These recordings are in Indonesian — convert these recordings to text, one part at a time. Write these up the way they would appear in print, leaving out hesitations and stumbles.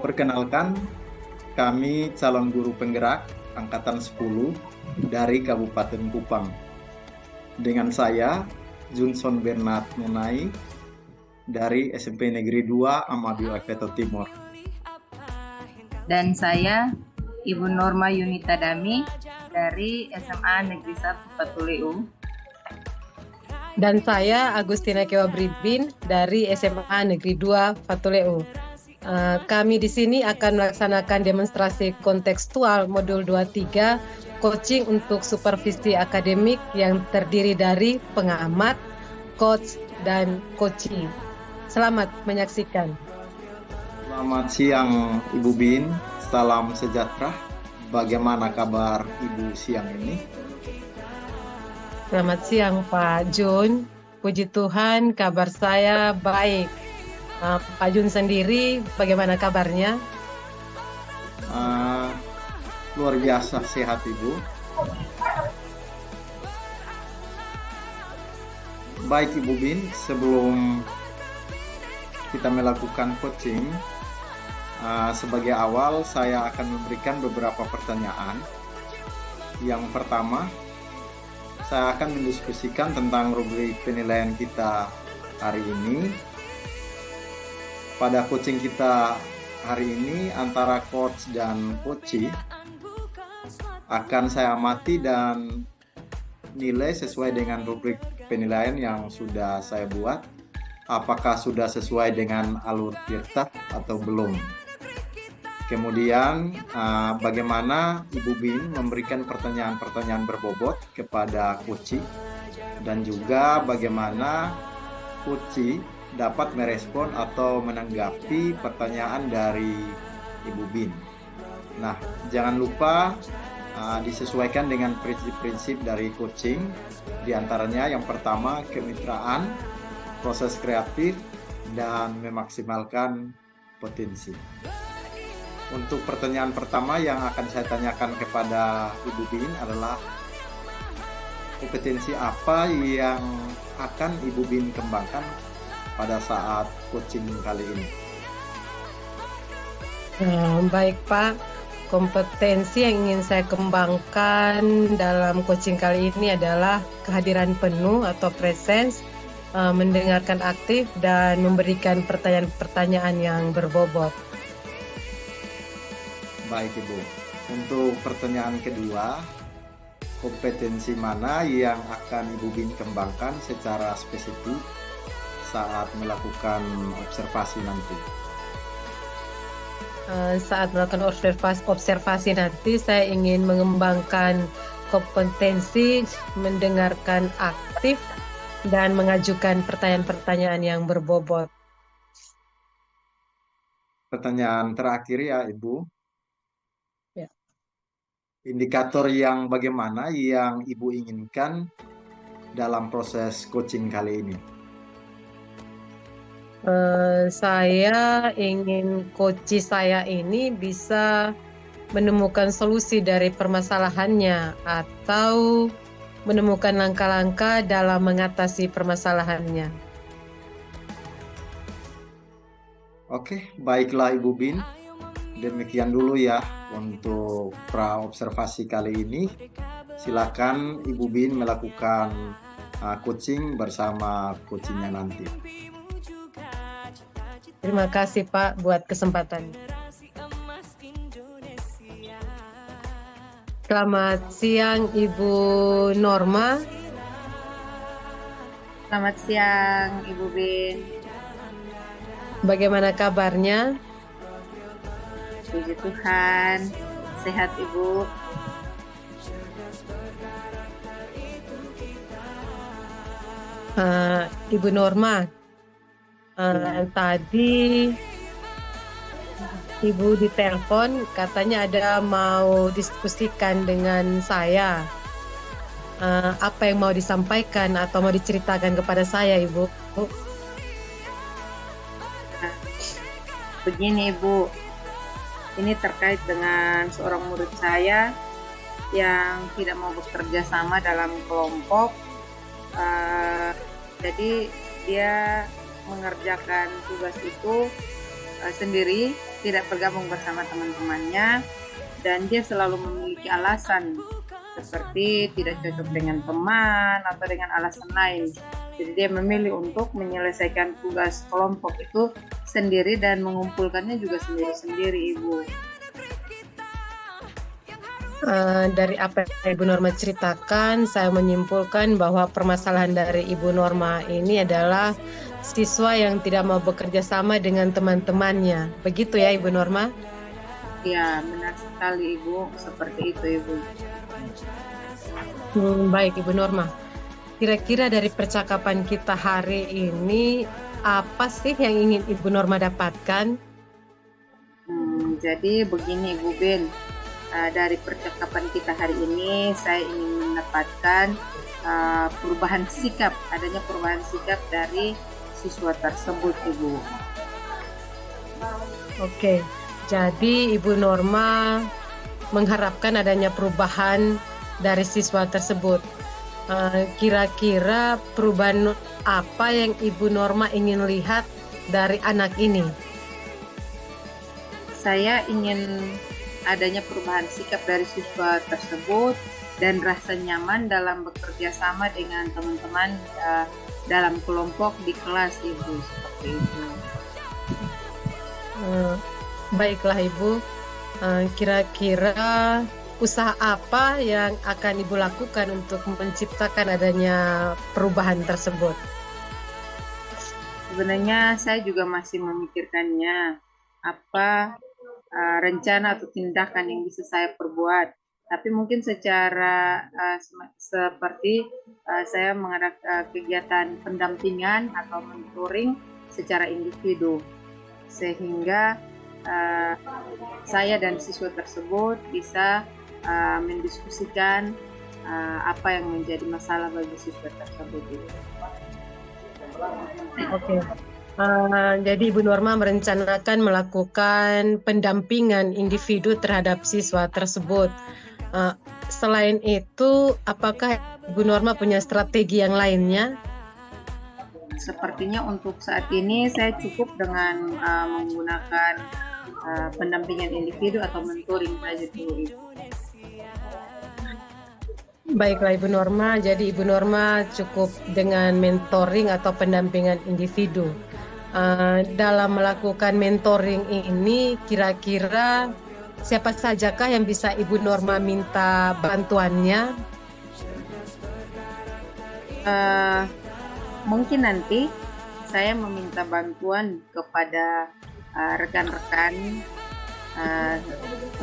Perkenalkan, kami calon guru penggerak Angkatan 10 dari Kabupaten Kupang. Dengan saya, Junson Bernard Munai dari SMP Negeri 2 Amadou Efeto Timur. Dan saya, Ibu Norma Yunita Dami dari SMA Negeri 1 Patuleu. Dan saya, Agustina Kewa Bribin dari SMA Negeri 2 Patuleu. Kami di sini akan melaksanakan demonstrasi kontekstual modul 23 coaching untuk supervisi akademik yang terdiri dari pengamat, coach, dan coachee. Selamat menyaksikan. Selamat siang Ibu Bin, salam sejahtera. Bagaimana kabar Ibu siang ini? Selamat siang Pak Jun. Puji Tuhan kabar saya baik. Pak Jun sendiri bagaimana kabarnya? Luar biasa sehat Ibu. Baik Ibu Bin, sebelum kita melakukan coaching, sebagai awal saya akan memberikan beberapa pertanyaan. Yang pertama, saya akan mendiskusikan tentang rubrik penilaian kita hari ini. Pada coaching kita hari ini antara coach dan coachee akan saya amati dan nilai sesuai dengan rubrik penilaian yang sudah saya buat. Apakah sudah sesuai dengan alur tirta atau belum? Kemudian bagaimana Ibu Bin memberikan pertanyaan-pertanyaan berbobot kepada coachee, dan juga bagaimana coachee dapat merespon atau menanggapi pertanyaan dari Ibu Bin. Nah, jangan lupa disesuaikan dengan prinsip-prinsip dari coaching. Di antaranya yang pertama, kemitraan, proses kreatif, dan memaksimalkan potensi. Untuk pertanyaan pertama yang akan saya tanyakan kepada Ibu Bin adalah, kompetensi apa yang akan Ibu Bin kembangkan pada saat coaching kali ini? Baik Pak, kompetensi yang ingin saya kembangkan dalam coaching kali ini adalah kehadiran penuh atau presence, mendengarkan aktif, dan memberikan pertanyaan-pertanyaan yang berbobot. Baik Ibu, untuk pertanyaan kedua, kompetensi mana yang akan Ibu Bin kembangkan secara spesifik saat melakukan observasi nanti? Saat melakukan observasi nanti, saya ingin mengembangkan kompetensi mendengarkan aktif dan mengajukan pertanyaan-pertanyaan yang berbobot. Pertanyaan terakhir ya Ibu. Ya. Indikator yang bagaimana yang Ibu inginkan dalam proses coaching kali ini? Saya ingin coachee saya ini bisa menemukan solusi dari permasalahannya atau menemukan langkah-langkah dalam mengatasi permasalahannya. Oke, baiklah Ibu Bin. Demikian dulu ya untuk pra-observasi kali ini. Silakan Ibu Bin melakukan coaching bersama coachingnya nanti. Terima kasih Pak buat kesempatan. Selamat siang Ibu Norma. Selamat siang Ibu Bin. Bagaimana kabarnya? Puji Tuhan, sehat Ibu. Ibu Norma, tadi Ibu ditelepon katanya ada mau diskusikan dengan saya. Apa yang mau disampaikan atau mau diceritakan kepada saya, Ibu? Begini Ibu, ini terkait dengan seorang murid saya yang tidak mau bekerja sama dalam kelompok. Jadi dia mengerjakan tugas itu sendiri tidak bergabung bersama teman-temannya, dan dia selalu memiliki alasan seperti tidak cocok dengan teman atau dengan alasan lain. Jadi dia memilih untuk menyelesaikan tugas kelompok itu sendiri dan mengumpulkannya juga sendiri-sendiri, Ibu. Dari apa yang Ibu Norma ceritakan, saya menyimpulkan bahwa permasalahan dari Ibu Norma ini adalah siswa yang tidak mau bekerja sama dengan teman-temannya. Begitu ya, Ibu Norma? Ya, benar sekali, Ibu. Seperti itu, Ibu. Baik, Ibu Norma. Kira-kira dari percakapan kita hari ini, apa sih yang ingin Ibu Norma dapatkan? Jadi begini, Ibu Ben. Dari percakapan kita hari ini, saya ingin mendapatkan perubahan sikap, adanya perubahan sikap dari siswa tersebut, Ibu. Oke, jadi Ibu Norma mengharapkan adanya perubahan dari siswa tersebut. Kira-kira perubahan apa yang Ibu Norma ingin lihat dari anak ini? Saya ingin adanya perubahan sikap dari siswa tersebut dan rasa nyaman dalam bekerja sama dengan teman-teman dalam kelompok di kelas, Ibu. Seperti itu. Baiklah, Ibu. Kira-kira usaha apa yang akan Ibu lakukan untuk menciptakan adanya perubahan tersebut? Sebenarnya saya juga masih memikirkannya, apa rencana atau tindakan yang bisa saya perbuat. Tapi mungkin secara seperti saya mengadakan kegiatan pendampingan atau mentoring secara individu, sehingga saya dan siswa tersebut bisa mendiskusikan apa yang menjadi masalah bagi siswa tersebut. Oke. Jadi Ibu Norma merencanakan melakukan pendampingan individu terhadap siswa tersebut. Selain itu, apakah Ibu Norma punya strategi yang lainnya? Sepertinya untuk saat ini saya cukup dengan menggunakan pendampingan individu atau mentoring saja dulu, Ibu. Baiklah Ibu Norma, jadi Ibu Norma cukup dengan mentoring atau pendampingan individu. Dalam melakukan mentoring ini, kira-kira siapa sajakah yang bisa Ibu Norma minta bantuannya? Mungkin nanti saya meminta bantuan kepada rekan-rekan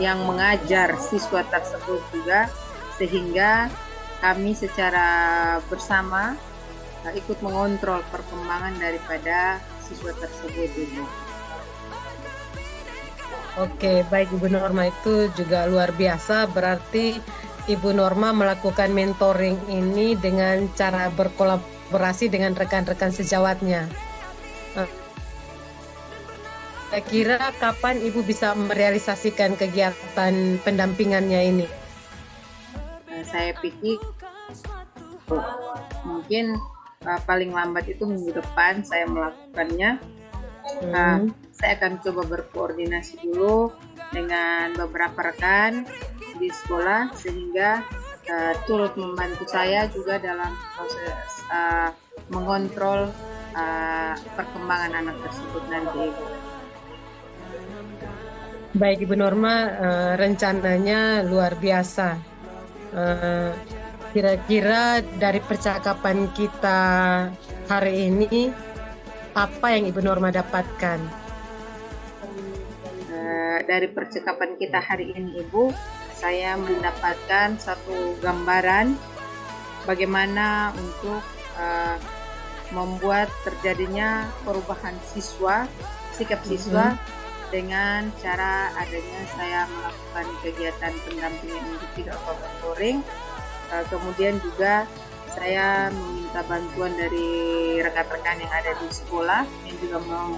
yang mengajar siswa tersebut juga, sehingga kami secara bersama ikut mengontrol perkembangan daripada siswa tersebut, Ibu. Oke, baik Ibu Norma, itu juga luar biasa. Berarti Ibu Norma melakukan mentoring ini dengan cara berkolaborasi dengan rekan-rekan sejawatnya. Kira-kira kapan Ibu bisa merealisasikan kegiatan pendampingannya ini? Saya pikir mungkin paling lambat itu minggu depan saya melakukannya. Saya akan coba berkoordinasi dulu dengan beberapa rekan di sekolah, sehingga turut membantu saya juga dalam proses mengontrol perkembangan anak tersebut nanti. Baik Ibu Norma, rencananya luar biasa. Kira-kira dari percakapan kita hari ini, apa yang Ibu Norma dapatkan? Dari percakapan kita hari ini, Ibu, saya mendapatkan satu gambaran bagaimana untuk membuat terjadinya perubahan siswa, sikap siswa, dengan cara adanya saya melakukan kegiatan pendampingan individu atau mentoring. Kemudian juga saya meminta bantuan dari rekan-rekan yang ada di sekolah yang juga mau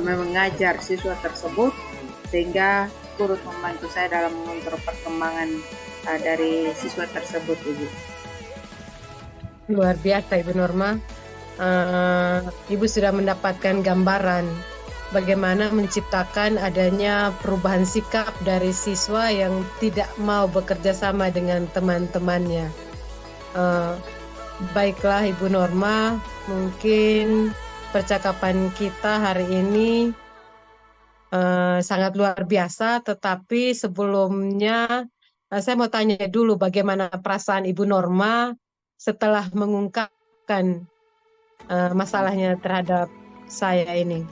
mengajar siswa tersebut, sehingga turut membantu saya dalam mengontrol perkembangan dari siswa tersebut, Ibu. Luar biasa Ibu Norma. Ibu sudah mendapatkan gambaran bagaimana menciptakan adanya perubahan sikap dari siswa yang tidak mau bekerja sama dengan teman-temannya. Baiklah Ibu Norma, mungkin percakapan kita hari ini sangat luar biasa, tetapi sebelumnya saya mau tanya dulu bagaimana perasaan Ibu Norma setelah mengungkapkan masalahnya terhadap saya ini.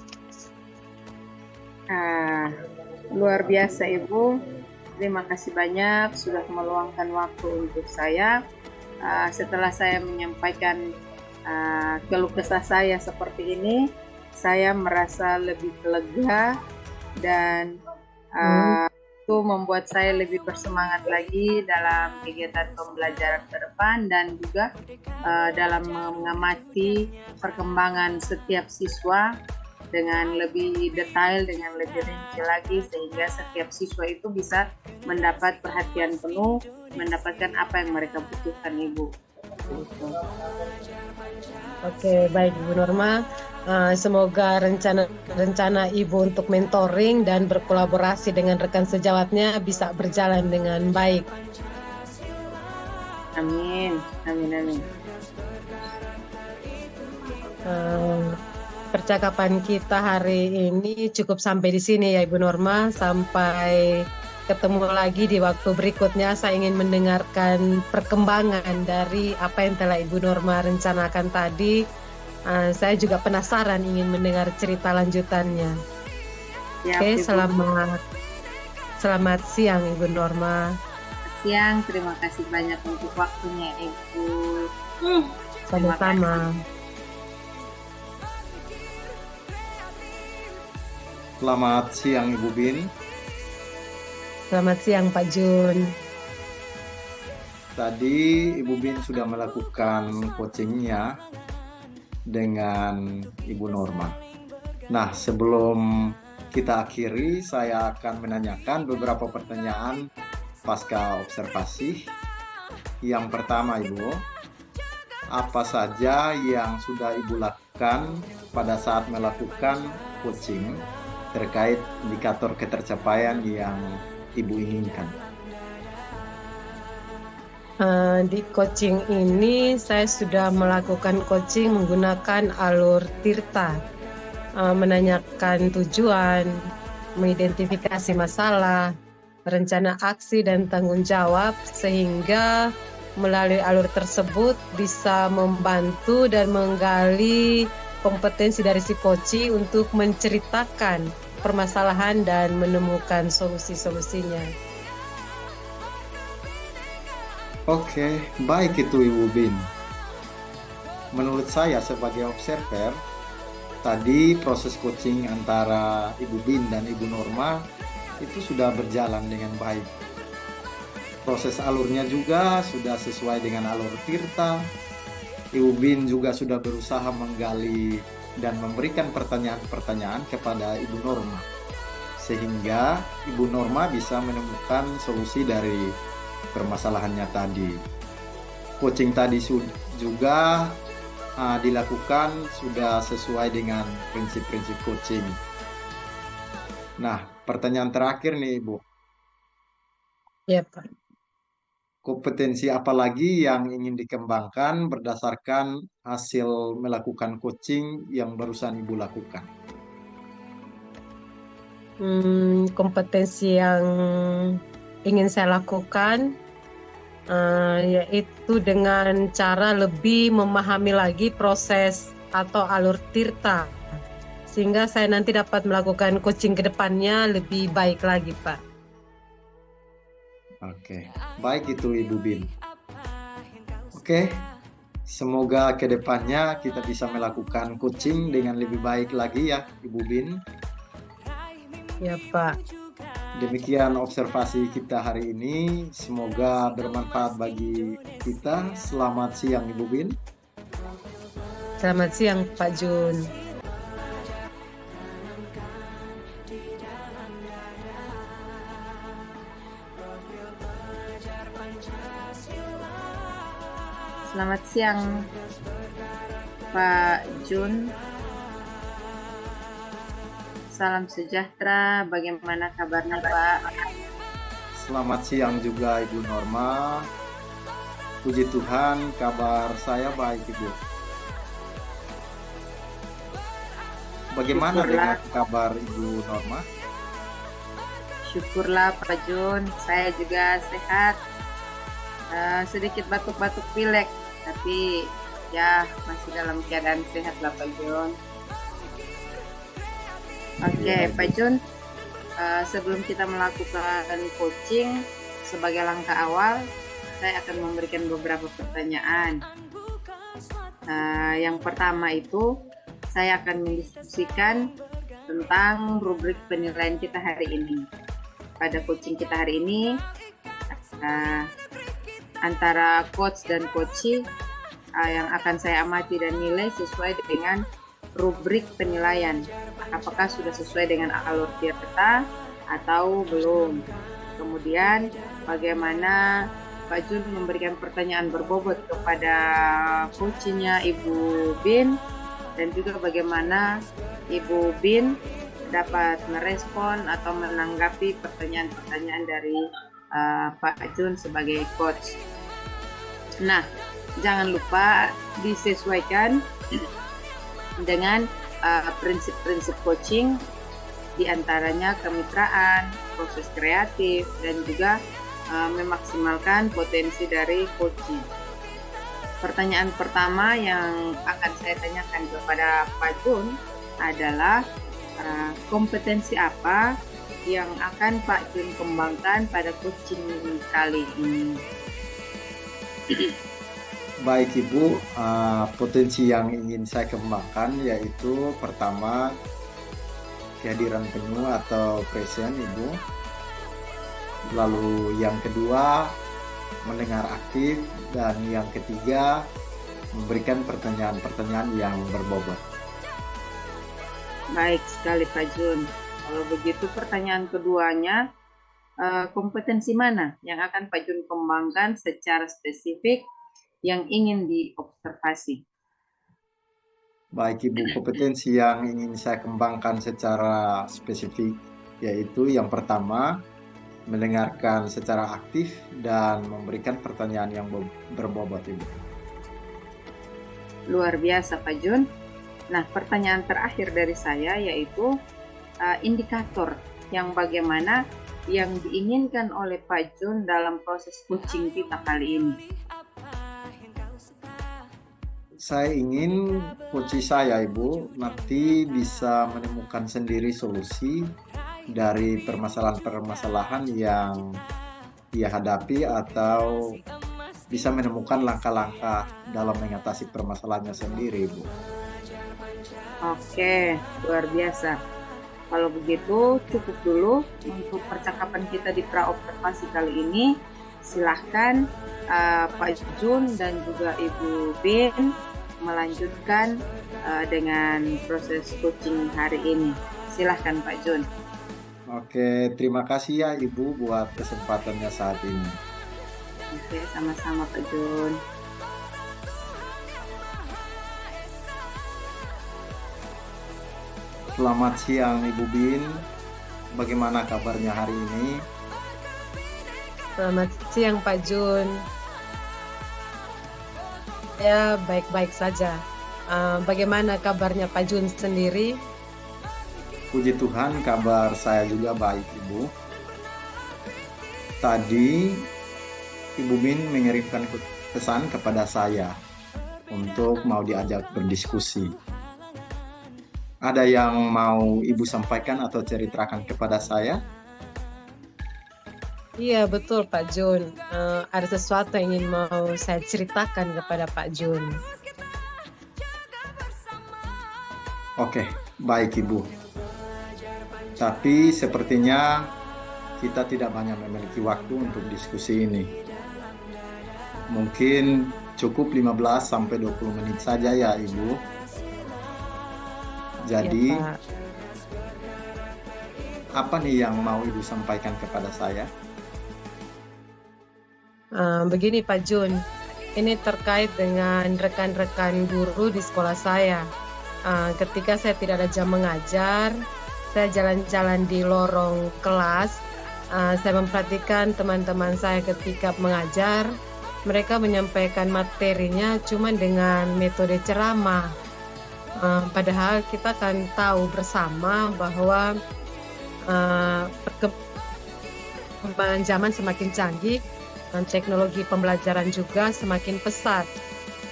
Luar biasa Ibu, terima kasih banyak sudah meluangkan waktu untuk saya. Setelah saya menyampaikan keluh kesah saya seperti ini, saya merasa lebih lega dan itu membuat saya lebih bersemangat lagi dalam kegiatan pembelajaran ke depan dan juga dalam mengamati perkembangan setiap siswa dengan lebih detail, dengan lebih rinci lagi, sehingga setiap siswa itu bisa mendapat perhatian penuh, mendapatkan apa yang mereka butuhkan Ibu. Oke, baik Ibu Norma. Semoga rencana Ibu untuk mentoring dan berkolaborasi dengan rekan sejawatnya bisa berjalan dengan baik. Amin, amin, amin. Percakapan kita hari ini cukup sampai di sini ya Ibu Norma. Sampai ketemu lagi di waktu berikutnya. Saya ingin mendengarkan perkembangan dari apa yang telah Ibu Norma rencanakan tadi. Saya juga penasaran ingin mendengar cerita lanjutannya. Ya, Oke, Ibu. Selamat siang Ibu Norma. Siang, terima kasih banyak untuk waktunya Ibu. Sama-sama. Selamat siang Ibu Bin. Selamat siang Pak Jun. Tadi Ibu Bin sudah melakukan coachingnya dengan Ibu Norma. Nah, sebelum kita akhiri, saya akan menanyakan beberapa pertanyaan pasca observasi. Yang pertama Ibu, apa saja yang sudah Ibu lakukan pada saat melakukan coaching terkait indikator ketercapaian yang Ibu inginkan? Di coaching ini saya sudah melakukan coaching menggunakan alur Tirta, menanyakan tujuan, mengidentifikasi masalah, rencana aksi dan tanggung jawab, sehingga melalui alur tersebut bisa membantu dan menggali kompetensi dari si coach untuk menceritakan permasalahan dan menemukan solusi-solusinya. Oke, baik itu Ibu Bin. Menurut saya sebagai observer, tadi proses coaching antara Ibu Bin dan Ibu Norma itu sudah berjalan dengan baik. Proses alurnya juga sudah sesuai dengan alur Tirta. Ibu Bin juga sudah berusaha menggali dan memberikan pertanyaan-pertanyaan kepada Ibu Norma, sehingga Ibu Norma bisa menemukan solusi dari permasalahannya tadi. Coaching tadi juga dilakukan sudah sesuai dengan prinsip-prinsip coaching. Nah, pertanyaan terakhir nih Ibu. Ya Pak. Kompetensi apa lagi yang ingin dikembangkan berdasarkan hasil melakukan coaching yang barusan Ibu lakukan? Kompetensi yang ingin saya lakukan yaitu dengan cara lebih memahami lagi proses atau alur Tirta, sehingga saya nanti dapat melakukan coaching ke depannya lebih baik lagi Pak. Oke, baik itu Ibu Bin. Oke, semoga ke depannya kita bisa melakukan coaching dengan lebih baik lagi ya Ibu Bin. Ya Pak. Demikian observasi kita hari ini. Semoga bermanfaat bagi kita. Selamat siang Ibu Bin. Selamat siang Pak Jun. Selamat siang Pak Jun. salam sejahtera. Bagaimana kabarnya Pak? Selamat siang juga Ibu Norma. Puji Tuhan, kabar saya baik Ibu. Bagaimana dengan kabar Ibu Norma? Syukurlah Pak Jun, saya juga sehat. Sedikit batuk-batuk pilek, tapi ya masih dalam keadaan sehat lah Pak Jun. Oke, Pak Jun, sebelum kita melakukan coaching, sebagai langkah awal, saya akan memberikan beberapa pertanyaan. Yang pertama itu, saya akan mendiskusikan tentang rubrik penilaian kita hari ini. Pada coaching kita hari ini, antara coach dan coachee yang akan saya amati dan nilai sesuai dengan rubrik penilaian. Apakah sudah sesuai dengan alur Tirta atau belum? Kemudian bagaimana Pak Jun memberikan pertanyaan berbobot kepada coachingnya Ibu Bin, dan juga bagaimana Ibu Bin dapat merespon atau menanggapi pertanyaan-pertanyaan dari Pak Jun sebagai coach. Nah, jangan lupa disesuaikan dengan prinsip-prinsip coaching, diantaranya kemitraan, proses kreatif, dan juga memaksimalkan potensi dari coaching. Pertanyaan pertama yang akan saya tanyakan kepada Pak Jun adalah kompetensi apa yang akan Pak Jun kembangkan pada coaching kali ini? Baik Ibu, potensi yang ingin saya kembangkan yaitu pertama kehadiran penuh atau present Ibu. Lalu yang kedua mendengar aktif, dan yang ketiga memberikan pertanyaan-pertanyaan yang berbobot. Baik sekali Pak Jun. Kalau begitu pertanyaan keduanya, kompetensi mana yang akan Pak Jun kembangkan secara spesifik yang ingin diobservasi? Baik Ibu, kompetensi yang ingin saya kembangkan secara spesifik yaitu yang pertama mendengarkan secara aktif dan memberikan pertanyaan yang berbobot Ibu. Luar biasa Pak Jun. Nah, pertanyaan terakhir dari saya yaitu indikator yang bagaimana yang diinginkan oleh Pak Jun dalam proses coaching kita kali ini. Saya ingin coach saya Ibu nanti bisa menemukan sendiri solusi dari permasalahan-permasalahan yang ia hadapi, atau bisa menemukan langkah-langkah dalam mengatasi permasalahannya sendiri Ibu. Oke, luar biasa. Kalau begitu cukup dulu untuk percakapan kita di pra-observasi kali ini. Silahkan Pak Jun dan juga Ibu Bin melanjutkan dengan proses coaching hari ini. Silahkan Pak Jun. Oke, terima kasih ya Ibu buat kesempatannya saat ini. Oke, sama-sama Pak Jun. Selamat siang Ibu Bin, bagaimana kabarnya hari ini? Selamat siang Pak Jun. Ya, baik-baik saja. Bagaimana kabarnya Pak Jun sendiri? Puji Tuhan, kabar saya juga baik Ibu. Tadi Ibu Bin mengirimkan pesan kepada saya untuk mau diajak berdiskusi. Ada yang mau Ibu sampaikan atau ceritakan kepada saya? Iya, betul Pak Jun. Ada sesuatu yang ingin mau saya ceritakan kepada Pak Jun. Oke, baik Ibu. Tapi sepertinya kita tidak banyak memiliki waktu untuk diskusi ini. Mungkin cukup 15-20 menit saja ya Ibu. Jadi, Ya, Pak. apa nih yang mau Ibu sampaikan kepada saya? Begini Pak Jun, ini terkait dengan rekan-rekan guru di sekolah saya. Ketika saya tidak ada jam mengajar, saya jalan-jalan di lorong kelas, saya memperhatikan teman-teman saya ketika mengajar, mereka menyampaikan materinya cuma dengan metode ceramah. Padahal kita kan tahu bersama bahwa perkembangan zaman semakin canggih dan teknologi pembelajaran juga semakin pesat.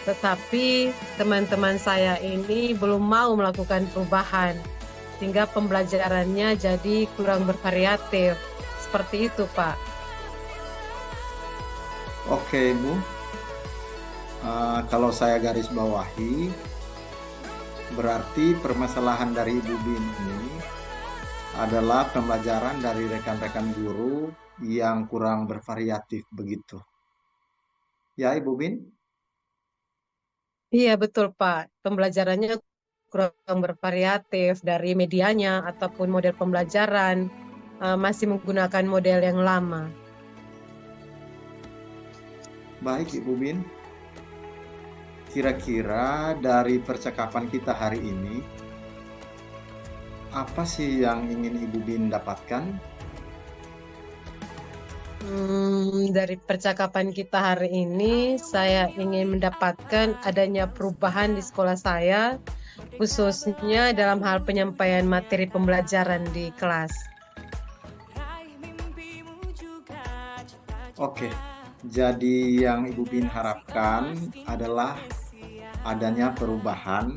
Tetapi teman-teman saya ini belum mau melakukan perubahan, sehingga pembelajarannya jadi kurang bervariatif. Seperti itu, Pak. Oke, Bu. Kalau saya garis bawahi, berarti permasalahan dari Ibu Bin ini adalah pembelajaran dari rekan-rekan guru yang kurang bervariatif begitu. Ya, Ibu Bin? Iya, betul, Pak. Pembelajarannya kurang bervariatif dari medianya ataupun model pembelajaran, masih menggunakan model yang lama. Baik, Ibu Bin. Kira-kira dari percakapan kita hari ini, apa sih yang ingin Ibu Bin dapatkan? Dari percakapan kita hari ini, saya ingin mendapatkan adanya perubahan di sekolah saya, khususnya dalam hal penyampaian materi pembelajaran di kelas. Oke, jadi yang Ibu Bin harapkan adalah adanya perubahan.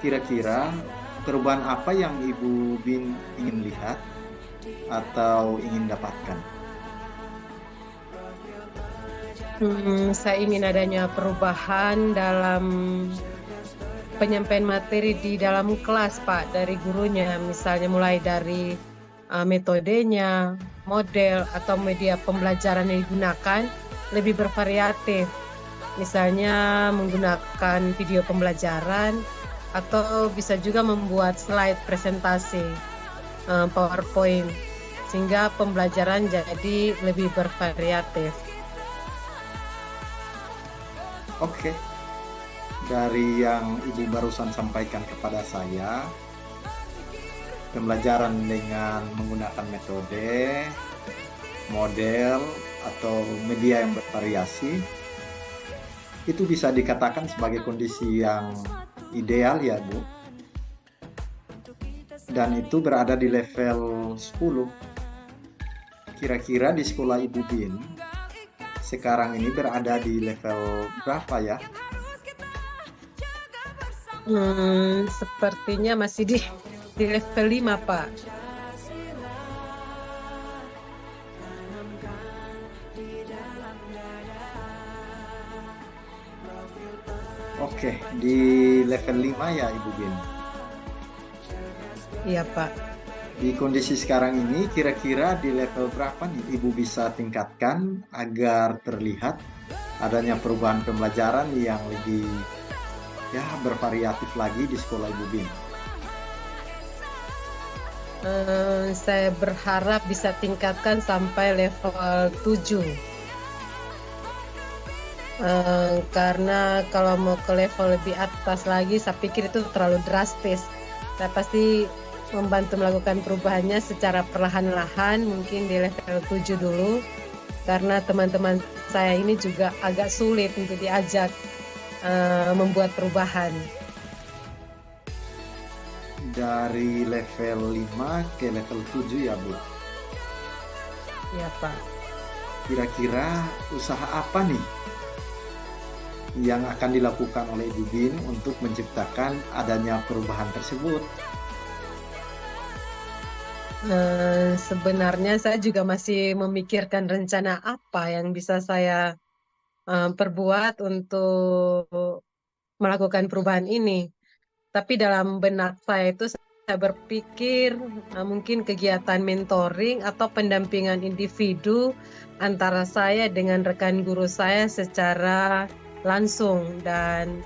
Kira-kira perubahan apa yang Ibu Bin ingin lihat atau ingin dapatkan? Saya ingin adanya perubahan dalam penyampaian materi di dalam kelas, Pak, dari gurunya, misalnya mulai dari metodenya, model, atau media pembelajaran yang digunakan lebih bervariatif. Misalnya menggunakan video pembelajaran, atau bisa juga membuat slide presentasi, PowerPoint, sehingga pembelajaran jadi lebih bervariatif. Oke, dari yang Ibu barusan sampaikan kepada saya, pembelajaran dengan menggunakan metode, model, atau media yang bervariasi, itu bisa dikatakan sebagai kondisi yang ideal ya, Bu. Dan itu berada di level 10. Kira-kira di sekolah Ibu Bin sekarang ini berada di level berapa ya? Sepertinya masih di level 5, Pak. Oke, di level 5 ya Ibu Bin. Iya, Pak. Di kondisi sekarang ini kira-kira di level berapa nih Ibu bisa tingkatkan agar terlihat adanya perubahan pembelajaran yang lebih bervariatif lagi di sekolah Ibu Bin? Saya berharap bisa tingkatkan sampai level 7. Karena kalau mau ke level lebih atas lagi, saya pikir itu terlalu drastis. Saya pasti membantu melakukan perubahannya secara perlahan-lahan, mungkin di level 7 dulu, karena teman-teman saya ini juga agak sulit untuk diajak membuat perubahan. Dari level 5 ke level 7 ya Bu? Ya, Pak. Kira-kira usaha apa nih yang akan dilakukan oleh Ibu Bin untuk menciptakan adanya perubahan tersebut? Sebenarnya saya juga masih memikirkan rencana apa yang bisa saya perbuat untuk melakukan perubahan ini. Tapi dalam benak saya itu saya berpikir mungkin kegiatan mentoring atau pendampingan individu antara saya dengan rekan guru saya secara langsung, dan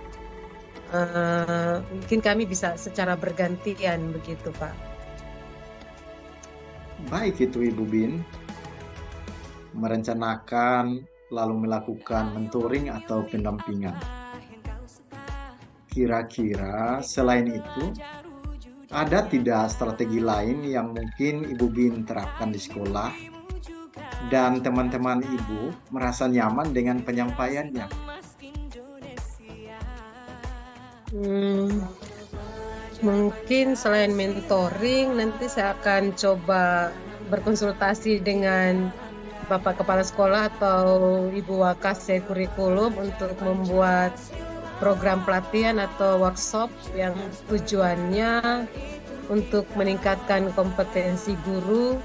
mungkin kami bisa secara bergantian begitu, Pak. Baik itu Ibu Bin, merencanakan lalu melakukan mentoring atau pendampingan. Kira-kira selain itu, ada tidak strategi lain yang mungkin Ibu Bin terapkan di sekolah dan teman-teman Ibu merasa nyaman dengan penyampaiannya? Mungkin selain mentoring, nanti saya akan coba berkonsultasi dengan Bapak Kepala Sekolah atau Ibu Wakase Kurikulum untuk membuat program pelatihan atau workshop yang tujuannya untuk meningkatkan kompetensi guru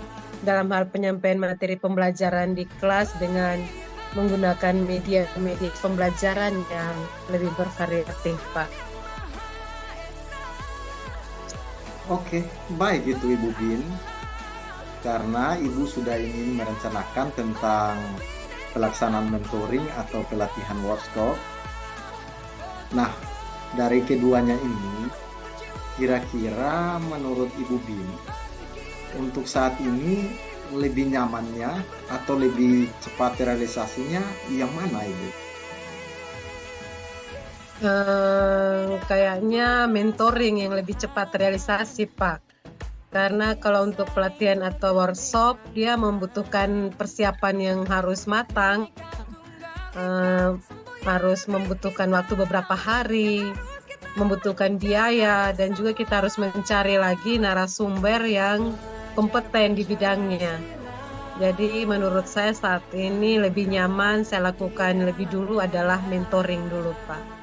dalam hal penyampaian materi pembelajaran di kelas dengan menggunakan media-media pembelajaran yang lebih bervariatif, Pak. Oke, baik itu Ibu Bin. Karena Ibu sudah ingin merencanakan tentang pelaksanaan mentoring atau pelatihan workshop. Nah, dari keduanya ini, kira-kira menurut Ibu Bin, untuk saat ini lebih nyamannya atau lebih cepat realisasinya yang mana Ibu? Kayaknya mentoring yang lebih cepat realisasi, Pak. Karena kalau untuk pelatihan atau workshop, dia membutuhkan persiapan yang harus matang, harus membutuhkan waktu beberapa hari, membutuhkan biaya, dan juga kita harus mencari lagi narasumber yang kompeten di bidangnya. Jadi menurut saya saat ini lebih nyaman saya lakukan lebih dulu adalah mentoring dulu, Pak.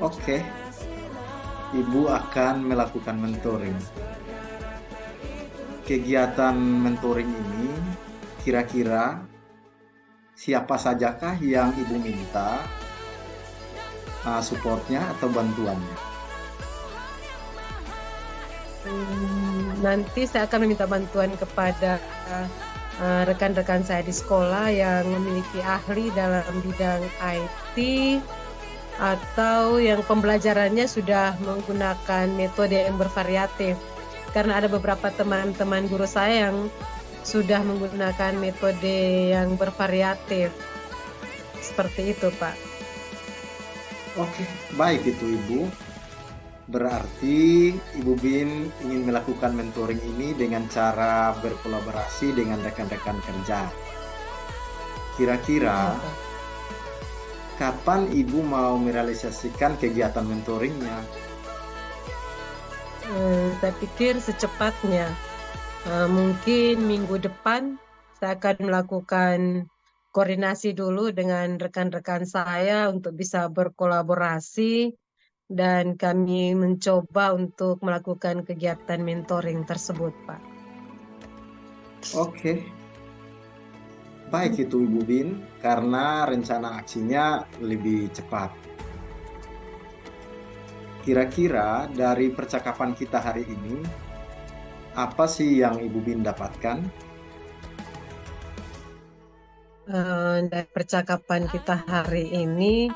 Oke, Ibu akan melakukan mentoring. Kegiatan mentoring ini kira-kira siapa sajakah yang Ibu minta supportnya atau bantuannya? Nanti saya akan meminta bantuan kepada rekan-rekan saya di sekolah yang memiliki ahli dalam bidang IT atau yang pembelajarannya sudah menggunakan metode yang bervariatif. Karena ada beberapa teman-teman guru saya yang sudah menggunakan metode yang bervariatif. Seperti itu, Pak. Oke, baik itu Ibu. Berarti Ibu Bin ingin melakukan mentoring ini dengan cara berkolaborasi dengan rekan-rekan kerja. Kira-kira kapan Ibu mau merealisasikan kegiatan mentoringnya? Saya pikir secepatnya. Mungkin minggu depan saya akan melakukan koordinasi dulu dengan rekan-rekan saya untuk bisa berkolaborasi dan kami mencoba untuk melakukan kegiatan mentoring tersebut, Pak. Oke. Baik itu Ibu Bin, karena rencana aksinya lebih cepat. Kira-kira dari percakapan kita hari ini, apa sih yang Ibu Bin dapatkan? Dari percakapan kita hari ini,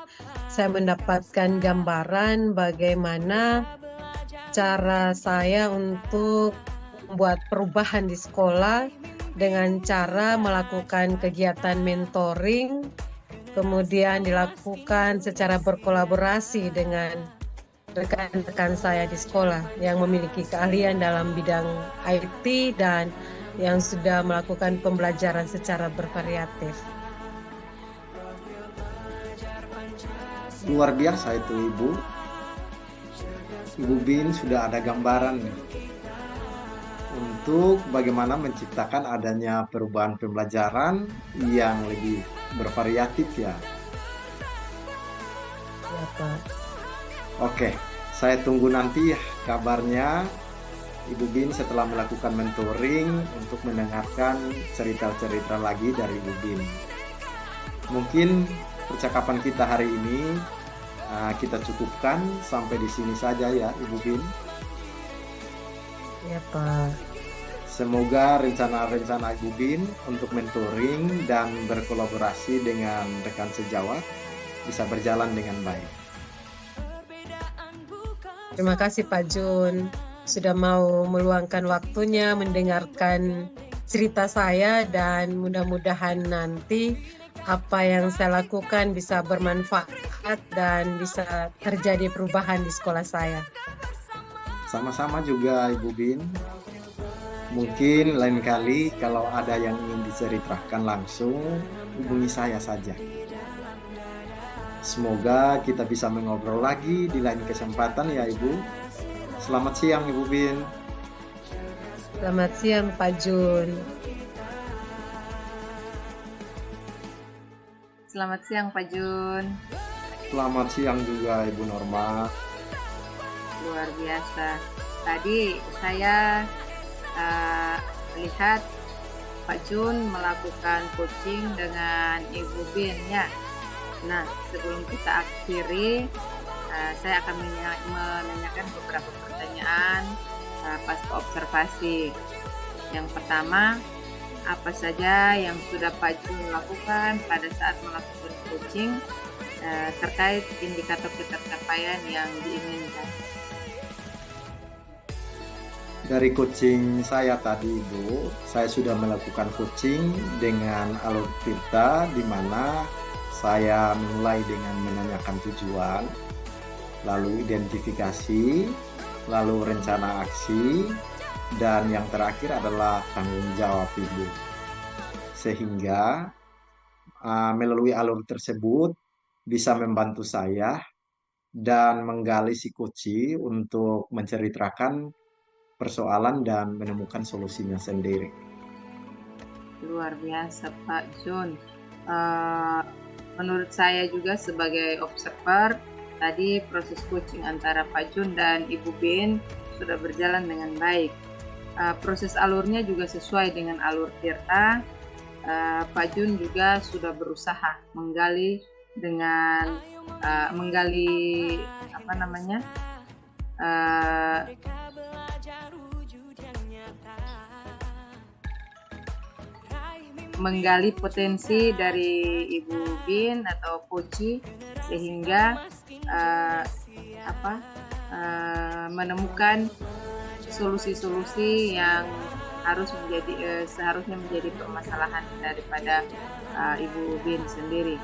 saya mendapatkan gambaran bagaimana cara saya untuk membuat perubahan di sekolah dengan cara melakukan kegiatan mentoring, kemudian dilakukan secara berkolaborasi dengan rekan-rekan saya di sekolah yang memiliki keahlian dalam bidang IT dan yang sudah melakukan pembelajaran secara bervariatif. Luar biasa itu Ibu. Ibu Bin sudah ada gambaran nih untuk bagaimana menciptakan adanya perubahan pembelajaran yang lebih bervariatif ya. Ya, Pak. Oke, saya tunggu nanti ya kabarnya Ibu Bin setelah melakukan mentoring untuk mendengarkan cerita-cerita lagi dari Ibu Bin. Mungkin percakapan kita hari ini kita cukupkan sampai di sini saja ya Ibu Bin. Ya, Pak. Semoga rencana-rencana Ibu Bin untuk mentoring dan berkolaborasi dengan rekan sejawat bisa berjalan dengan baik. Terima kasih Pak Jun sudah mau meluangkan waktunya mendengarkan cerita saya dan mudah-mudahan nanti apa yang saya lakukan bisa bermanfaat dan bisa terjadi perubahan di sekolah saya. Sama-sama juga Ibu Bin. Mungkin lain kali kalau ada yang ingin diceritakan langsung, hubungi saya saja. Semoga kita bisa mengobrol lagi di lain kesempatan ya Ibu. Selamat siang Ibu Bin. Selamat siang Pak Jun. Selamat siang Pak Jun. Selamat siang juga Ibu Norma. Luar biasa. Tadi saya lihat Pak Jun melakukan coaching dengan Ibu Bin ya. Nah, sebelum kita akhiri, saya akan menanyakan beberapa pertanyaan pas observasi. Yang pertama, apa saja yang sudah Pak Jun lakukan pada saat melakukan coaching terkait indikator pencapaian yang diinginkan? Dari coaching saya tadi Ibu, saya sudah melakukan coaching dengan Alur Tirta di mana saya mulai dengan menanyakan tujuan, lalu identifikasi, lalu rencana aksi, dan yang terakhir adalah tanggung jawab Ibu. Sehingga melalui alur tersebut bisa membantu saya dan menggali si coach untuk menceritakan persoalan dan menemukan solusinya sendiri. Luar biasa Pak Jun. Menurut saya juga sebagai observer, tadi proses coaching antara Pak Jun dan Ibu Bin sudah berjalan dengan baik. Proses alurnya juga sesuai dengan alur Tirta. Pak Jun juga sudah berusaha menggali dengan menggali potensi dari Ibu Bin atau Koci sehingga menemukan solusi-solusi yang seharusnya menjadi permasalahan daripada Ibu Bin sendiri.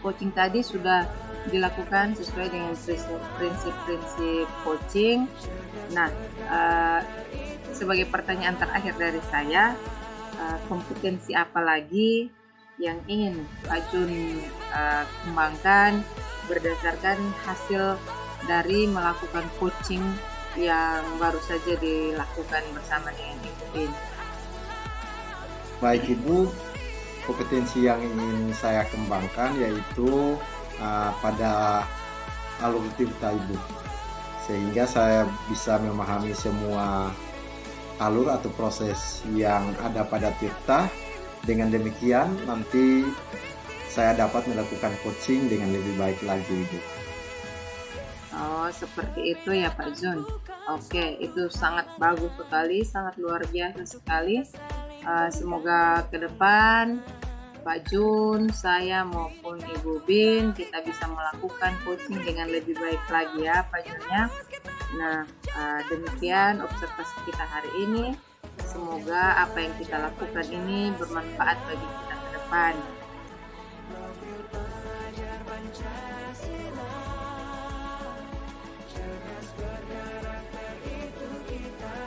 Coaching tadi sudah dilakukan sesuai dengan prinsip-prinsip coaching. Nah, sebagai pertanyaan terakhir dari saya, kompetensi apa lagi yang ingin Pak Jun kembangkan berdasarkan hasil dari melakukan coaching yang baru saja dilakukan bersama dengan Ibu Bin? Baik Ibu, kompetensi yang ingin saya kembangkan yaitu pada alur Tirta Ibu, sehingga saya bisa memahami semua alur atau proses yang ada pada Tirta. Dengan demikian nanti saya dapat melakukan coaching dengan lebih baik lagi Ibu. Oh, seperti itu ya Pak Jun. Oke, itu sangat bagus sekali, sangat luar biasa sekali. Semoga ke depan Pak Jun, saya maupun Ibu Bin kita bisa melakukan coaching dengan lebih baik lagi ya Pak Jun ya. Nah, demikian observasi kita hari ini. Semoga apa yang kita lakukan ini bermanfaat bagi kita ke depan.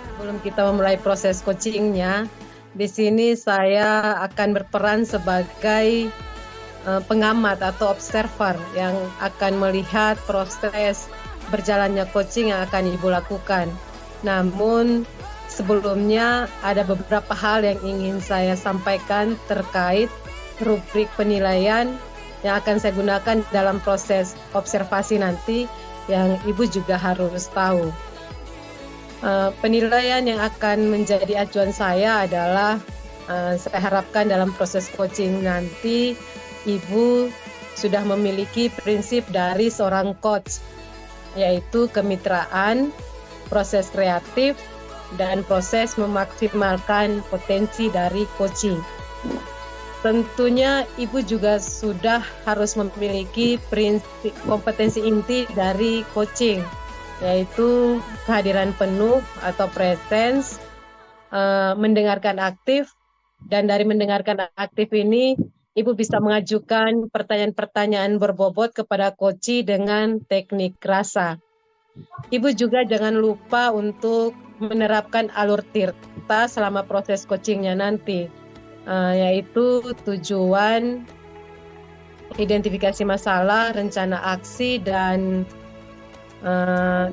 Sebelum kita memulai proses coachingnya, di sini saya akan berperan sebagai pengamat atau observer yang akan melihat proses berjalannya coaching yang akan Ibu lakukan. Namun sebelumnya ada beberapa hal yang ingin saya sampaikan terkait rubrik penilaian yang akan saya gunakan dalam proses observasi nanti yang Ibu juga harus tahu. Penilaian yang akan menjadi acuan saya adalah saya harapkan dalam proses coaching nanti Ibu sudah memiliki prinsip dari seorang coach, yaitu kemitraan, proses kreatif, dan proses memaksimalkan potensi dari coaching. Tentunya Ibu juga sudah harus memiliki prinsip kompetensi inti dari coaching, yaitu kehadiran penuh atau presence, mendengarkan aktif, dan dari mendengarkan aktif ini Ibu bisa mengajukan pertanyaan-pertanyaan berbobot kepada coach dengan teknik rasa. Ibu juga jangan lupa untuk menerapkan alur Tirta selama proses coachingnya nanti, yaitu tujuan, identifikasi masalah, rencana aksi, dan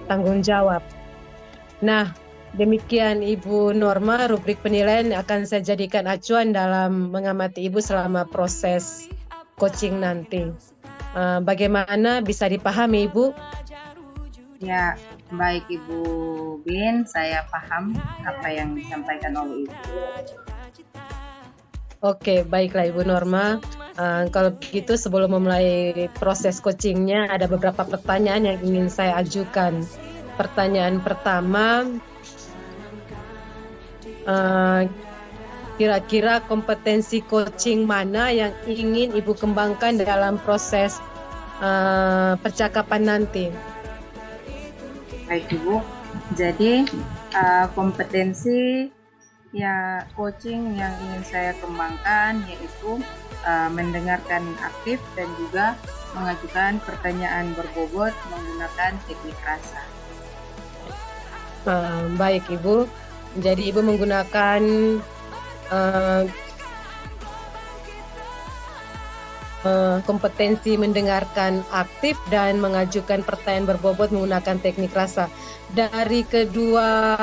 tanggung jawab. Nah, demikian Ibu Norma, rubrik penilaian akan saya jadikan acuan dalam mengamati Ibu selama proses coaching nanti. Bagaimana, bisa dipahami Ibu? Ya, baik Ibu Bin, saya paham apa yang disampaikan oleh Ibu. Oke, baiklah Ibu Norma. Kalau begitu sebelum memulai proses coachingnya, ada beberapa pertanyaan yang ingin saya ajukan. Pertanyaan pertama, kira-kira kompetensi coaching mana yang ingin Ibu kembangkan dalam proses percakapan nanti? Baik Ibu, jadi kompetensi ya coaching yang ingin saya kembangkan yaitu mendengarkan aktif dan juga mengajukan pertanyaan berbobot menggunakan teknik rasa. Baik Ibu, jadi Ibu menggunakan kompetensi mendengarkan aktif dan mengajukan pertanyaan berbobot menggunakan teknik rasa. Dari kedua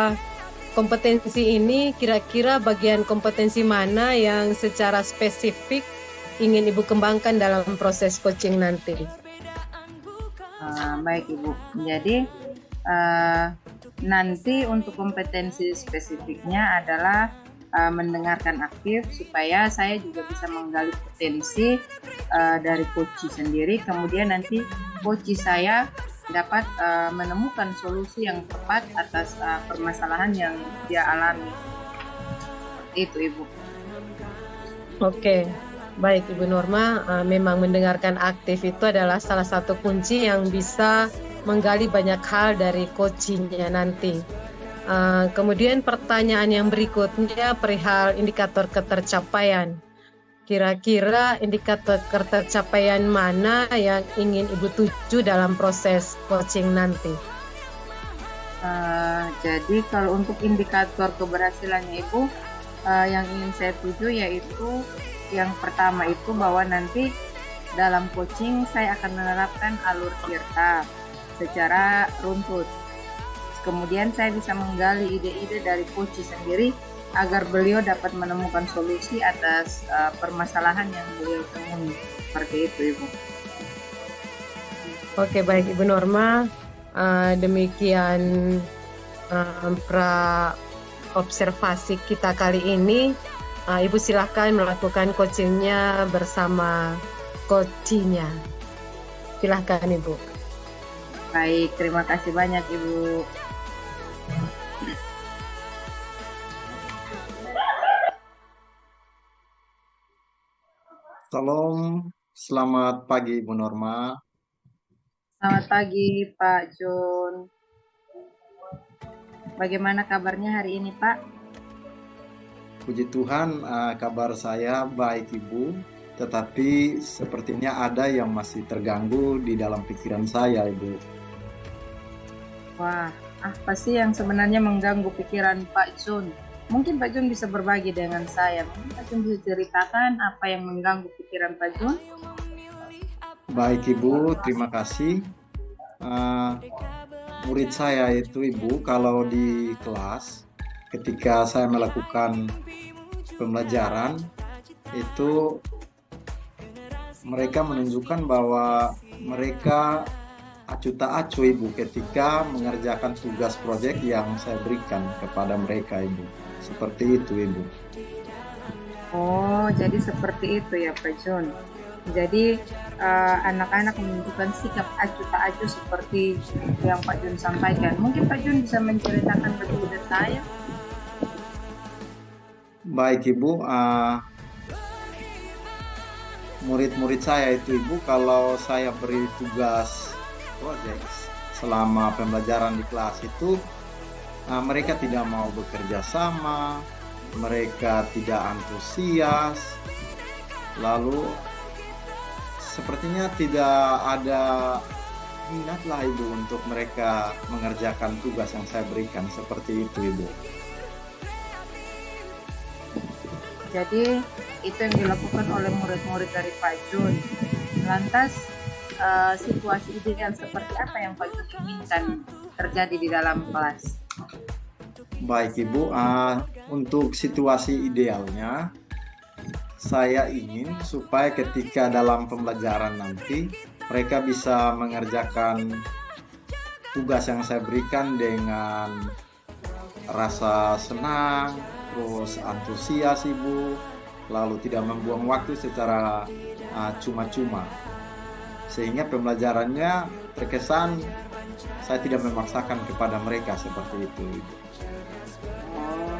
kompetensi ini, kira-kira bagian kompetensi mana yang secara spesifik ingin Ibu kembangkan dalam proses coaching nanti? Baik Ibu, jadi nanti untuk kompetensi spesifiknya adalah mendengarkan aktif supaya saya juga bisa menggali potensi dari coach sendiri, kemudian nanti coach saya dapat menemukan solusi yang tepat atas permasalahan yang dia alami. Itu Ibu. Oke, baik Ibu Norma, memang mendengarkan aktif itu adalah salah satu kunci yang bisa menggali banyak hal dari coachingnya nanti. Kemudian pertanyaan yang berikutnya perihal indikator ketercapaian. Kira-kira indikator ketercapaian mana yang ingin Ibu tuju dalam proses coaching nanti? Jadi kalau untuk indikator keberhasilannya Ibu, yang ingin saya tuju yaitu yang pertama itu bahwa nanti dalam coaching saya akan menerapkan alur Tirta secara runtut. Kemudian saya bisa menggali ide-ide dari coach sendiri agar beliau dapat menemukan solusi atas permasalahan yang beliau temui. Seperti itu Ibu. Oke, baik Ibu Norma, demikian observasi kita kali ini. Ibu silahkan melakukan coachingnya bersama coachnya. Silahkan Ibu. Baik, terima kasih banyak Ibu. Salam, selamat pagi Ibu Norma. Selamat pagi Pak John. Bagaimana kabarnya hari ini Pak? Puji Tuhan, kabar saya baik Ibu, tetapi sepertinya ada yang masih terganggu di dalam pikiran saya Ibu. Wah, apa sih yang sebenarnya mengganggu pikiran Pak John? Mungkin Pak John bisa berbagi dengan saya. Mungkin Pak John bisa ceritakan apa yang mengganggu pikiran Pak John? Baik Ibu, terima kasih. Murid saya itu Ibu, kalau di kelas, ketika saya melakukan pembelajaran, itu mereka menunjukkan bahwa mereka acuh tak acuh Ibu ketika mengerjakan tugas proyek yang saya berikan kepada mereka Ibu. Seperti itu Ibu. Oh, jadi seperti itu ya Pak John. Jadi anak-anak menunjukkan sikap acuh tak acuh seperti yang Pak John sampaikan. Mungkin Pak John bisa menceritakan lebih detail. Baik Ibu, murid-murid saya itu Ibu, kalau saya beri tugas proyek selama pembelajaran di kelas itu, mereka tidak mau bekerja sama, mereka tidak antusias, lalu sepertinya tidak ada minatlah Ibu untuk mereka mengerjakan tugas yang saya berikan, seperti itu Ibu. Jadi itu yang dilakukan oleh murid-murid dari Pak Jun. Lantas situasi ideal seperti apa yang Pak Jun inginkan terjadi di dalam kelas? Baik Ibu, untuk situasi idealnya saya ingin supaya ketika dalam pembelajaran nanti mereka bisa mengerjakan tugas yang saya berikan dengan rasa senang, terus antusias Ibu, lalu tidak membuang waktu secara cuma-cuma, sehingga pembelajarannya terkesan saya tidak memaksakan kepada mereka, seperti itu Ibu. Oh,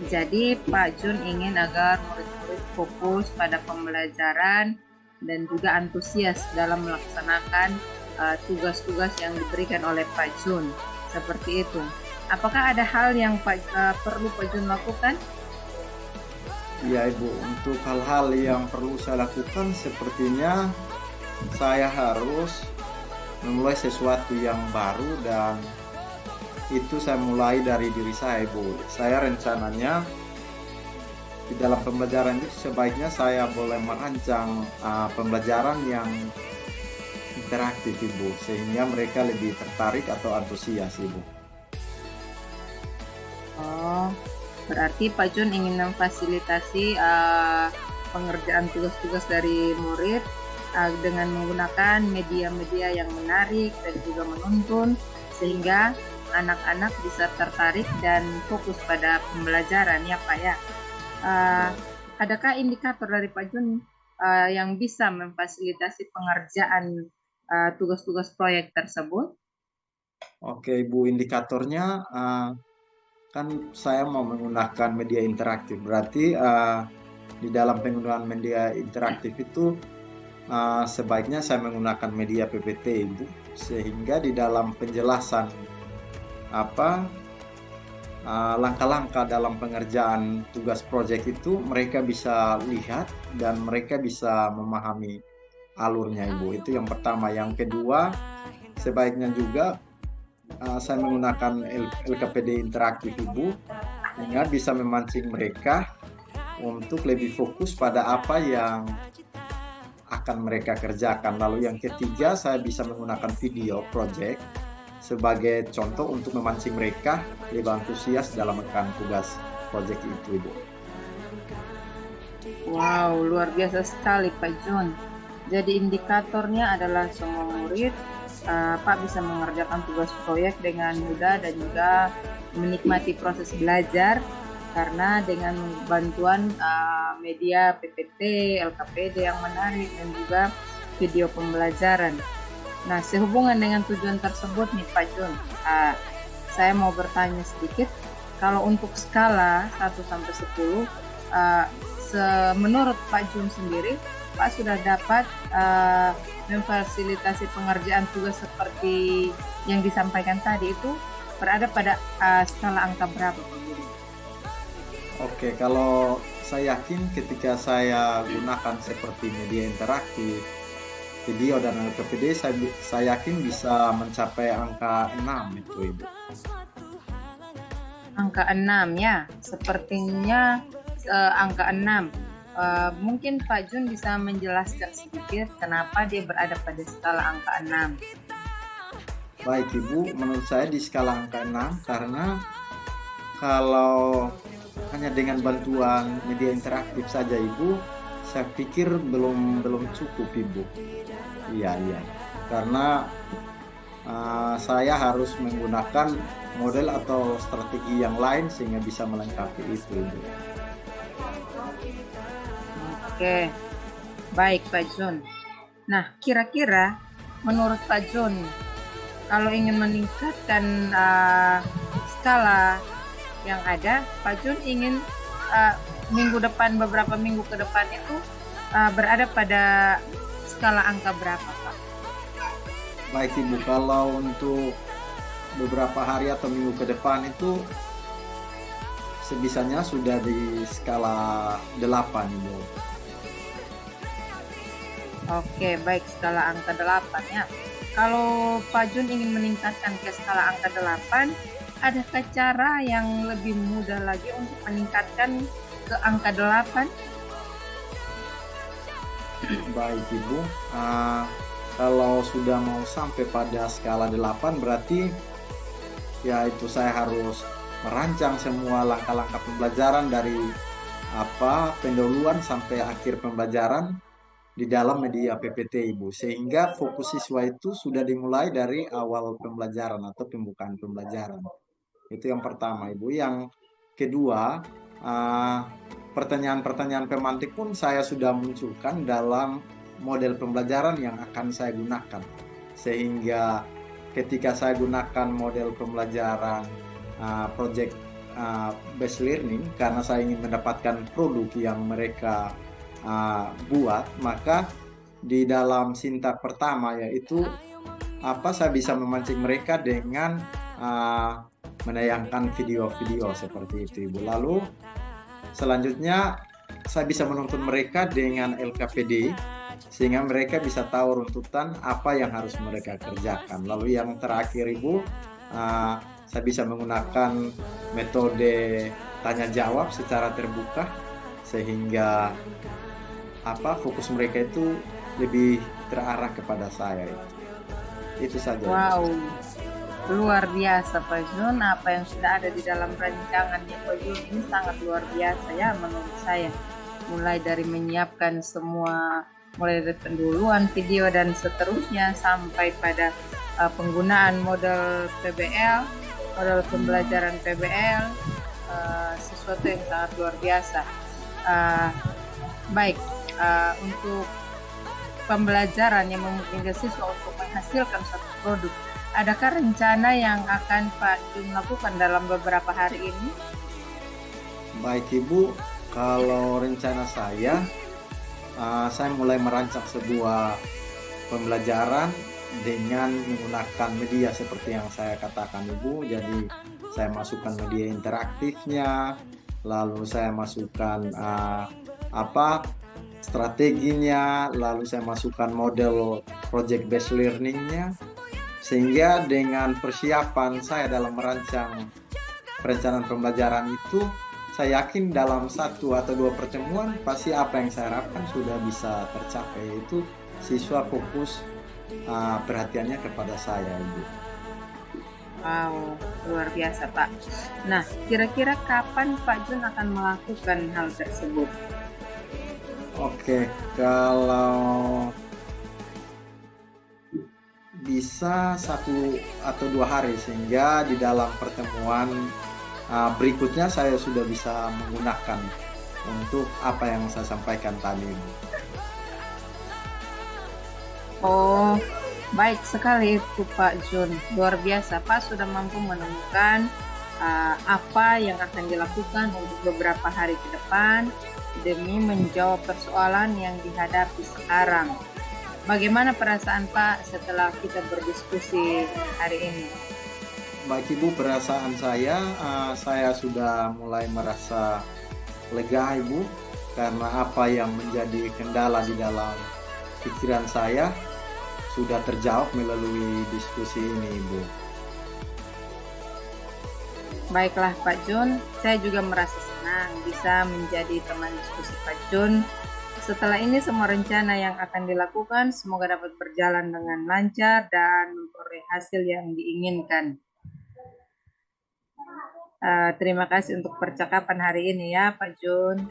jadi Pak Jun ingin agar murid-murid fokus pada pembelajaran dan juga antusias dalam melaksanakan tugas-tugas yang diberikan oleh Pak Jun, seperti itu. Apakah ada hal yang perlu Pak Jun lakukan? Ya Ibu, untuk hal-hal yang perlu saya lakukan sepertinya saya harus memulai sesuatu yang baru, dan itu saya mulai dari diri saya Ibu. Saya rencananya di dalam pembelajaran itu sebaiknya saya boleh merancang pembelajaran yang interaktif Ibu, sehingga mereka lebih tertarik atau antusias Ibu. Oh, berarti Pak Jun ingin memfasilitasi pengerjaan tugas-tugas dari murid dengan menggunakan media-media yang menarik dan juga menuntun, sehingga anak-anak bisa tertarik dan fokus pada pembelajaran ya Pak ya. Adakah indikator dari Pak Jun yang bisa memfasilitasi pengerjaan tugas-tugas proyek tersebut? Oke Ibu, indikatornya kan saya mau menggunakan media interaktif, berarti di dalam penggunaan media interaktif itu sebaiknya saya menggunakan media PPT Ibu, sehingga di dalam penjelasan langkah-langkah dalam pengerjaan tugas proyek itu mereka bisa lihat dan mereka bisa memahami alurnya Ibu. Itu yang pertama. Yang kedua, sebaiknya juga saya menggunakan LKPD interaktif Ibu, sehingga bisa memancing mereka untuk lebih fokus pada apa yang akan mereka kerjakan. Lalu yang ketiga, saya bisa menggunakan video project sebagai contoh untuk memancing mereka lebih antusias dalam melakukan tugas project itu Ibu. Wow, luar biasa sekali Pak Jun. Jadi indikatornya adalah semua murid Pak bisa mengerjakan tugas proyek dengan mudah dan juga menikmati proses belajar, karena dengan bantuan media PPT, LKPD yang menarik dan juga video pembelajaran. Nah, sehubungan dengan tujuan tersebut nih Pak Jun, saya mau bertanya sedikit, kalau untuk skala 1 sampai 10, menurut Pak Jun sendiri, Pak sudah dapat memfasilitasi pengerjaan tugas seperti yang disampaikan tadi itu berada pada skala angka berapa Pak Jun? Oke, kalau saya yakin ketika saya gunakan seperti media interaktif, video dan LKPD, saya yakin bisa mencapai angka 6 itu Ibu. Angka 6 ya, sepertinya angka 6. Mungkin Pak Jun bisa menjelaskan sedikit kenapa dia berada pada skala angka 6. Baik Ibu, menurut saya di skala angka 6 karena kalau hanya dengan bantuan media interaktif saja Ibu, saya pikir belum cukup Ibu. Iya, karena saya harus menggunakan model atau strategi yang lain sehingga bisa melengkapi itu Ibu. Oke, baik Pak Jun. Nah, kira-kira menurut Pak Jun, kalau ingin meningkatkan skala yang ada, Pak Jun ingin beberapa minggu ke depan itu berada pada skala angka berapa Pak? Baik Ibu, kalau untuk beberapa hari atau minggu ke depan itu sebisanya sudah di skala 8 Ibu. Oke, baik, skala angka 8 ya. kalau Pak Jun ingin meningkatkan ke skala angka 8, adakah cara yang lebih mudah lagi untuk meningkatkan ke angka 8? Baik Ibu, kalau sudah mau sampai pada skala 8 berarti ya itu saya harus merancang semua langkah-langkah pembelajaran dari pendahuluan sampai akhir pembelajaran di dalam media PPT Ibu, sehingga fokus siswa itu sudah dimulai dari awal pembelajaran atau pembukaan pembelajaran. Itu yang pertama Ibu. Yang kedua, pertanyaan-pertanyaan pemantik pun saya sudah munculkan dalam model pembelajaran yang akan saya gunakan, sehingga ketika saya gunakan model pembelajaran project based learning, karena saya ingin mendapatkan produk yang mereka buat, maka di dalam sintak pertama yaitu saya bisa memancing mereka dengan menayangkan video-video seperti itu Ibu. Lalu selanjutnya saya bisa menuntun mereka dengan LKPD sehingga mereka bisa tahu runtutan apa yang harus mereka kerjakan. Lalu yang terakhir Ibu, saya bisa menggunakan metode tanya jawab secara terbuka sehingga fokus mereka itu lebih terarah kepada saya. Itu saja. Wow, luar biasa Pak Jun. Apa yang sudah ada di dalam rancangannya Pak Jun ini sangat luar biasa ya menurut saya. Mulai dari menyiapkan semua, mulai dari pendahuluan video dan seterusnya sampai pada penggunaan model PBL, model pembelajaran PBL, sesuatu yang sangat luar biasa. Baik. Untuk pembelajaran yang memungkinkan siswa untuk menghasilkan suatu produk, adakah rencana yang akan Pak Jun lakukan dalam beberapa hari ini? Baik Ibu, kalau rencana saya mulai merancang sebuah pembelajaran dengan menggunakan media seperti yang saya katakan Ibu. Jadi saya masukkan media interaktifnya, lalu saya masukkan strateginya, lalu saya masukkan model project based learningnya, sehingga dengan persiapan saya dalam merancang perencanaan pembelajaran itu, saya yakin dalam 1 atau 2 pertemuan pasti apa yang saya harapkan sudah bisa tercapai, yaitu siswa fokus perhatiannya kepada saya Ibu. Wow, luar biasa Pak. Nah, kira-kira kapan Pak Jun akan melakukan hal tersebut? Oke, kalau bisa 1 atau 2 hari, sehingga di dalam pertemuan berikutnya saya sudah bisa menggunakan untuk apa yang saya sampaikan tadi. Oh, baik sekali itu Pak Jun. Luar biasa, Pak sudah mampu menemukan apa yang akan dilakukan untuk beberapa hari ke depan demi menjawab persoalan yang dihadapi sekarang. Bagaimana perasaan Pak setelah kita berdiskusi hari ini? Baik Ibu, perasaan saya sudah mulai merasa lega Ibu, karena apa yang menjadi kendala di dalam pikiran saya sudah terjawab melalui diskusi ini Ibu. Baiklah Pak Jun, saya juga merasa senang bisa menjadi teman diskusi Pak Jun. Setelah ini semua rencana yang akan dilakukan semoga dapat berjalan dengan lancar dan memperoleh hasil yang diinginkan. Terima kasih untuk percakapan hari ini ya Pak Jun.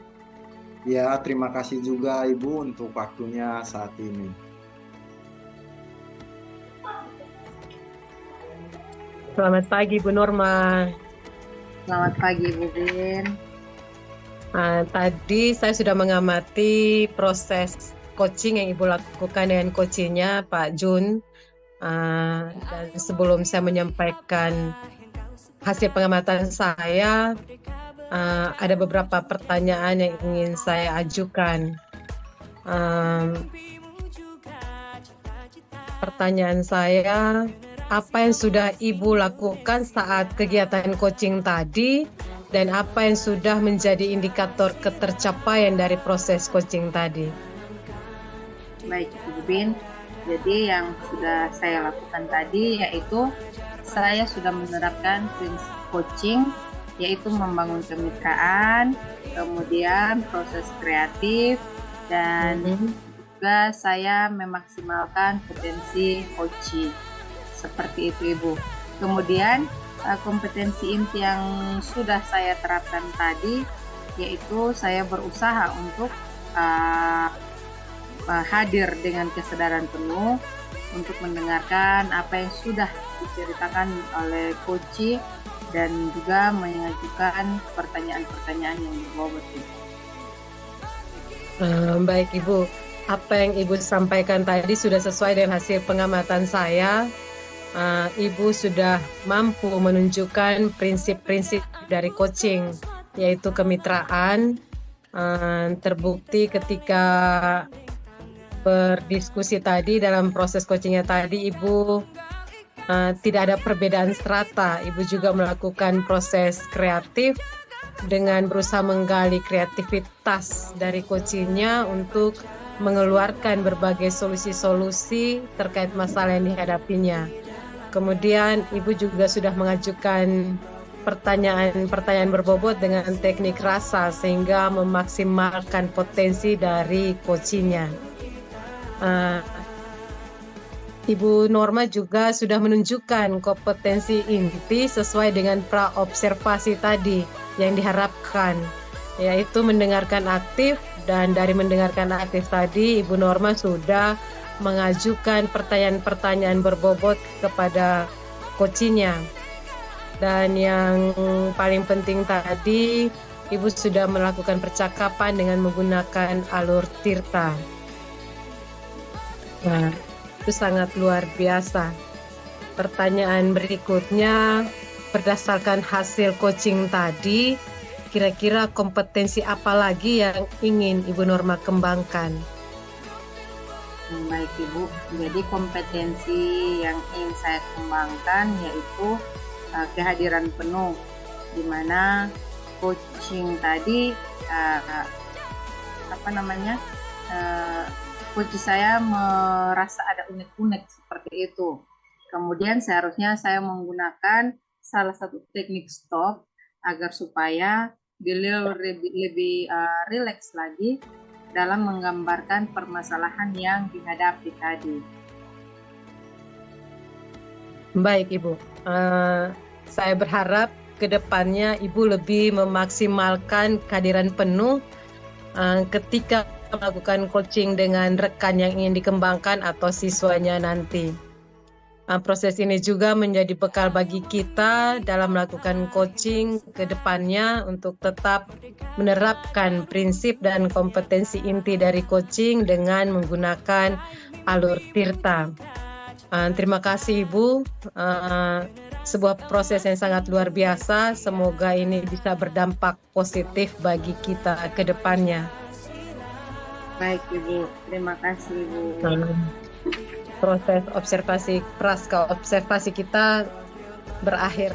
Ya, terima kasih juga Ibu untuk waktunya saat ini. Selamat pagi Bu Norma. Selamat pagi Bu Bin. Tadi saya sudah mengamati proses coaching yang Ibu lakukan dengan coachnya Pak Jun. Dan sebelum saya menyampaikan hasil pengamatan saya, ada beberapa pertanyaan yang ingin saya ajukan. Pertanyaan saya, apa yang sudah Ibu lakukan saat kegiatan coaching tadi dan apa yang sudah menjadi indikator ketercapaian dari proses coaching tadi? Baik Bu Bin, Jadi yang sudah saya lakukan tadi yaitu saya sudah menerapkan prinsip coaching, yaitu membangun kemitraan, kemudian proses kreatif, dan juga saya memaksimalkan potensi coaching. Seperti itu Ibu. Kemudian kompetensi inti yang sudah saya terapkan tadi, yaitu saya berusaha untuk hadir dengan kesadaran penuh untuk mendengarkan apa yang sudah diceritakan oleh coach dan juga mengajukan pertanyaan-pertanyaan yang berbobot. Baik Ibu, apa yang Ibu sampaikan tadi sudah sesuai dengan hasil pengamatan saya. Ibu sudah mampu menunjukkan prinsip-prinsip dari coaching, yaitu kemitraan. Terbukti ketika berdiskusi tadi dalam proses coachingnya tadi, Ibu tidak ada perbedaan strata. Ibu juga melakukan proses kreatif dengan berusaha menggali kreativitas dari coachingnya untuk mengeluarkan berbagai solusi-solusi terkait masalah yang dihadapinya. Kemudian Ibu juga sudah mengajukan pertanyaan-pertanyaan berbobot dengan teknik rasa sehingga memaksimalkan potensi dari coachingnya. Ibu Norma juga sudah menunjukkan kompetensi inti sesuai dengan pra-observasi tadi yang diharapkan, yaitu mendengarkan aktif, dan dari mendengarkan aktif tadi Ibu Norma sudah mengajukan pertanyaan-pertanyaan berbobot kepada coachingnya. Dan yang paling penting tadi, Ibu sudah melakukan percakapan dengan menggunakan alur tirta. Nah, itu sangat luar biasa. Pertanyaan berikutnya, berdasarkan hasil coaching tadi, kira-kira kompetensi apa lagi yang ingin Ibu Norma kembangkan? Baik Ibu, jadi kompetensi yang ingin saya kembangkan yaitu kehadiran penuh, di mana coaching tadi coach saya merasa ada unek-unek seperti itu. Kemudian seharusnya saya menggunakan salah satu teknik stop agar supaya beliau lebih rileks lagi dalam menggambarkan permasalahan yang dihadapi tadi. Baik Ibu, saya berharap ke depannya Ibu lebih memaksimalkan kehadiran penuh ketika melakukan coaching dengan rekan yang ingin dikembangkan atau siswanya nanti. Proses ini juga menjadi bekal bagi kita dalam melakukan coaching ke depannya untuk tetap menerapkan prinsip dan kompetensi inti dari coaching dengan menggunakan alur tirta. Terima kasih Ibu, sebuah proses yang sangat luar biasa. Semoga ini bisa berdampak positif bagi kita ke depannya. Baik Ibu, terima kasih Ibu. Proses observasi, praska observasi kita berakhir.